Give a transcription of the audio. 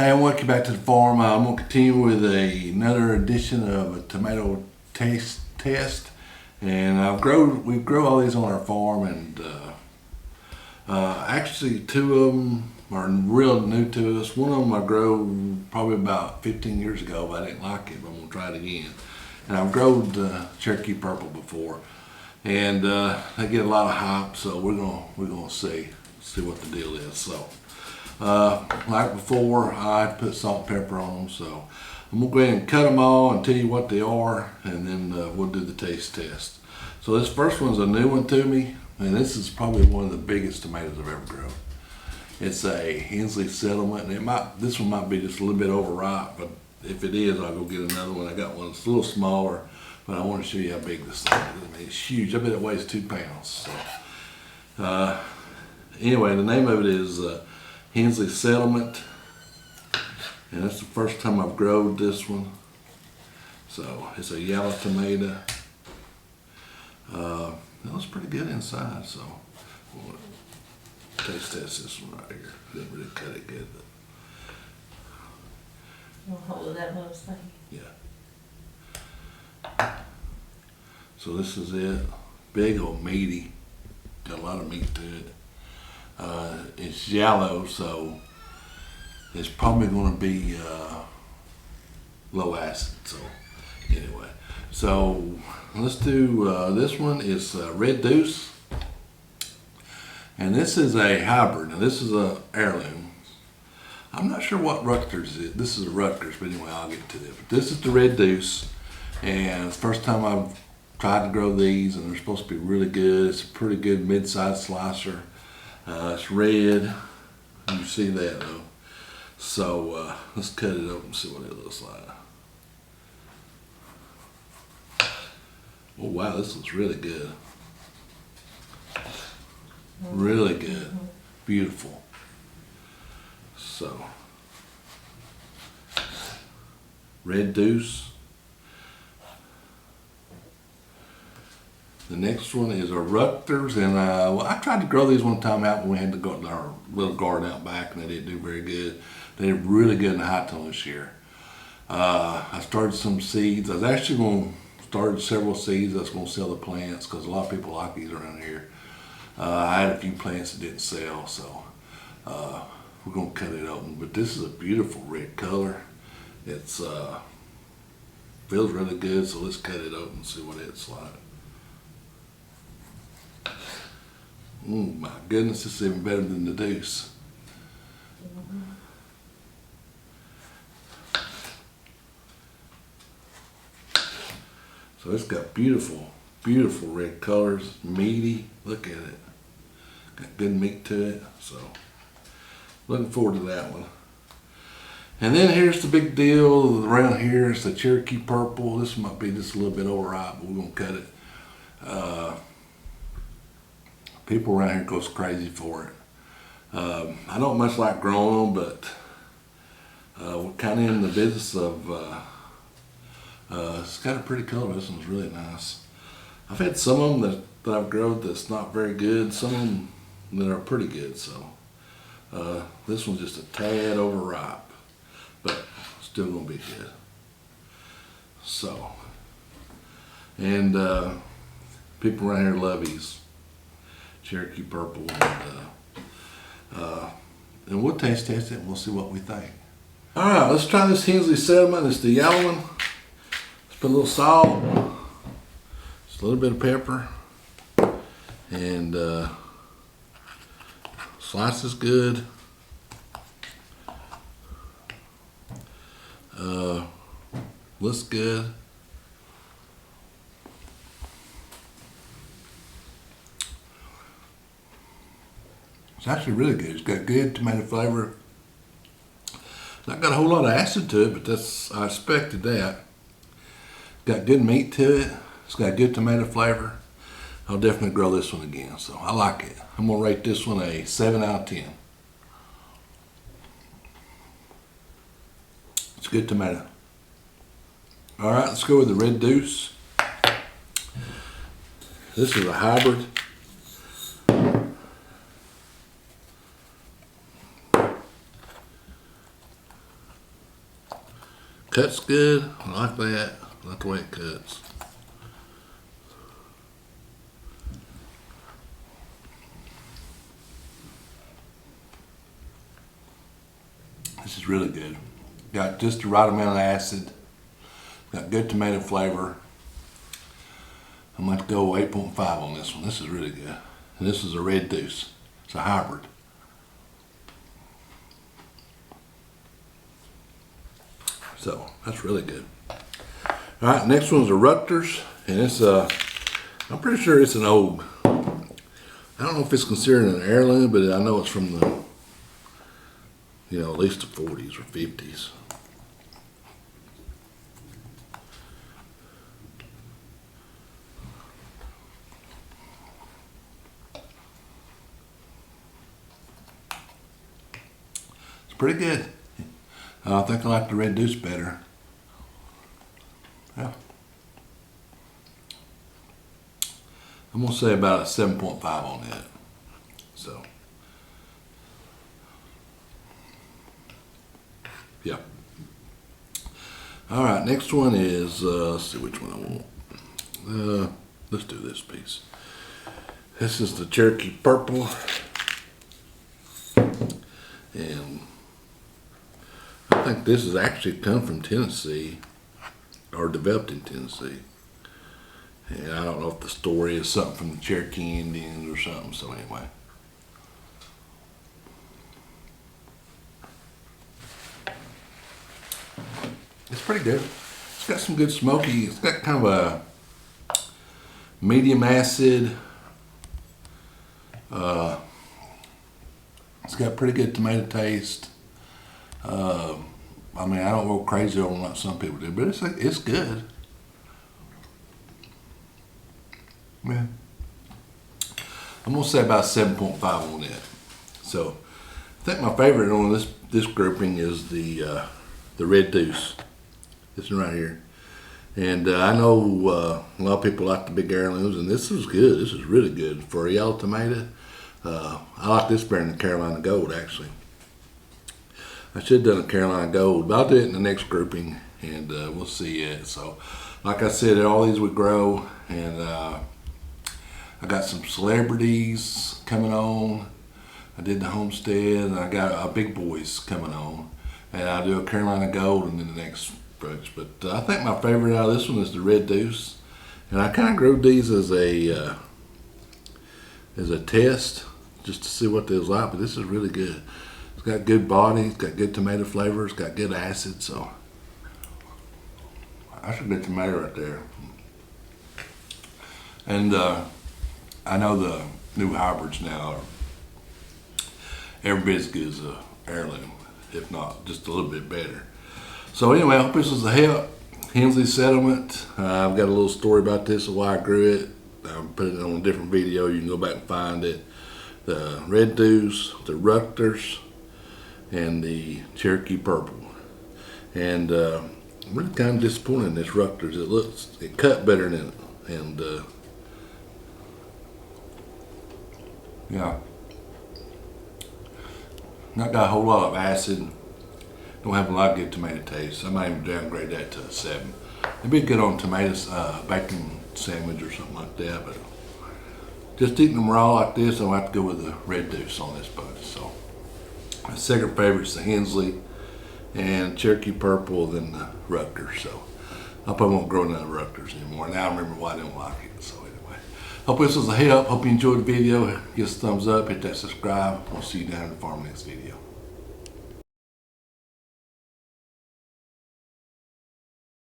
Hey, welcome back to the farm. I'm going to continue with another edition of a tomato taste test. And we grow all these on our farm, and actually two of them are real new to us. One of them I grew probably about 15 years ago, but I didn't like it, but I'm going to try it again. And I've grown Cherokee Purple before, and they get a lot of hype, so we're gonna see what the deal is. So. Like before, I put salt and pepper on them, so I'm gonna go ahead and cut them all and tell you what they are, and then we'll do the taste test. So this first one's a new one to me, and this is probably one of the biggest tomatoes I've ever grown. It's a Hensley settlement, and this one might be just a little bit overripe, but if it is, I'll go get another one. I got one that's a little smaller, but I want to show you how big this thing is. I mean, it's huge. I bet it weighs 2 pounds. So, anyway, the name of it is Hensley Settlement, and that's the first time I've grown this one. So it's a yellow tomato. It looks pretty good inside, so we'll taste test this one right here. Didn't really cut it good, but you'll hold that little thing. yeah. So this is it. Big old meaty. Got a lot of meat to it. It's yellow, so it's probably going to be low acid. So anyway, so let's do this one is Red Deuce, and this is a hybrid. Now this is a heirloom. I'm not sure what Retgers is. This is a Retgers, but anyway, I'll get to it. But this is the Red Deuce, and it's the first time I've tried to grow these, and they're supposed to be really good. It's a pretty good mid-sized slicer. It's red. You see that though. So let's cut it open and see what it looks like. Oh wow, this looks really good. Really good. Beautiful. So, Red Deuce. The next one is a Retgers, and I tried to grow these one time out when we had our little garden out back, and they didn't do very good. They did really good in the high tone this year. I started some seeds. I was actually going to start several seeds. I was going to sell the plants because a lot of people like these around here. I had a few plants that didn't sell, so we're going to cut it open. But this is a beautiful red color. It's feels really good, so let's cut it open and see what it's like. My goodness, it's even better than the Deuce. So it's got beautiful, beautiful red colors, meaty. Look at it. Got good meat to it. So looking forward to that one. And then here's the big deal around here. It's the Cherokee Purple. This might be just a little bit overripe, but we're gonna cut it. People around here goes crazy for it. I don't much like growing them, but we're kind of in the business of, it's got a pretty color. This one's really nice. I've had some of them that I've grown that's not very good, some of them that are pretty good, so this one's just a tad overripe, but still gonna be good. So, and people around here love these Cherokee Purple, and we'll taste test it and we'll see what we think. All right, let's try this Hensley Settlement. It's the yellow one. Let's put a little salt, just a little bit of pepper, and slice is good. Looks good. It's actually really good. It's got good tomato flavor. Not got a whole lot of acid to it, but I expected that. Got good meat to it. It's got good tomato flavor. I'll definitely grow this one again, so I like it. I'm gonna rate this one a 7 out of 10. It's a good tomato. All right, let's go with the Red Deuce. This is a hybrid. Cuts good. I like that. I like the way it cuts. This is really good. Got just the right amount of acid. Got good tomato flavor. I'm going to go 8.5 on this one. This is really good. And this is a red Deuce. It's a hybrid. So that's really good. All right, next one's a Retgers, and it's I'm pretty sure it's an old. I don't know if it's considered an heirloom, but I know it's from the, at least the 40s or 50s. It's pretty good. I think I like the red Deuce better. Yeah. I'm gonna say about a 7.5 on that. So, yeah. All right, next one is, let's see which one I want. Let's do this piece. This is the Cherokee Purple. And I think this has actually come from Tennessee, or developed in Tennessee. And I don't know if the story is something from the Cherokee Indians or something, so anyway. It's pretty good. It's got some good smoky, it's got kind of a medium acid. It's got pretty good tomato taste. I mean, I don't go crazy on like some people do, but it's good. Yeah. I'm gonna say about 7.5 on that. So I think my favorite on this grouping is the red Deuce. This one right here. And I know a lot of people like the big heirlooms, and this is good. This is really good for a yellow tomato. I like this better than the Carolina Gold, actually. I should have done a Carolina Gold, but I'll do it in the next grouping, and we'll see it. So, like I said, all these would grow, and I got some celebrities coming on. I did the homestead, and I got big boys coming on, and I'll do a Carolina Gold and then the next approach. But I think my favorite out of this one is the red Deuce, and I kind of grew these as a test just to see what they was like. But this is really good. It's got good body, it's got good tomato flavor, it's got good acid, so that's a good tomato right there. And I know the new hybrids now are every bit as good as a heirloom, if not just a little bit better. So anyway, I hope this was a help. Hensley settlement. I've got a little story about this of why I grew it. I put it on a different video. You can go back and find it. The red Deuce, the Retgers, and the Cherokee Purple. And I'm really kind of disappointed in this Retgers. It cut better than it. And yeah, not got a whole lot of acid. Don't have a lot of good tomato taste. I might even downgrade that to a 7. It'd be good on tomatoes, bacon sandwich or something like that. But just eating them raw like this, I'll have to go with the red Deuce on this bunch. So my second favorite is the Hensley and Cherokee Purple, then the Retgers. So I hope I won't grow none of Retgers anymore. Now I remember why I didn't like it. So anyway, hope this was a help. Hope you enjoyed the video. Give us a thumbs up, hit that subscribe. We'll see you down in the farm next video.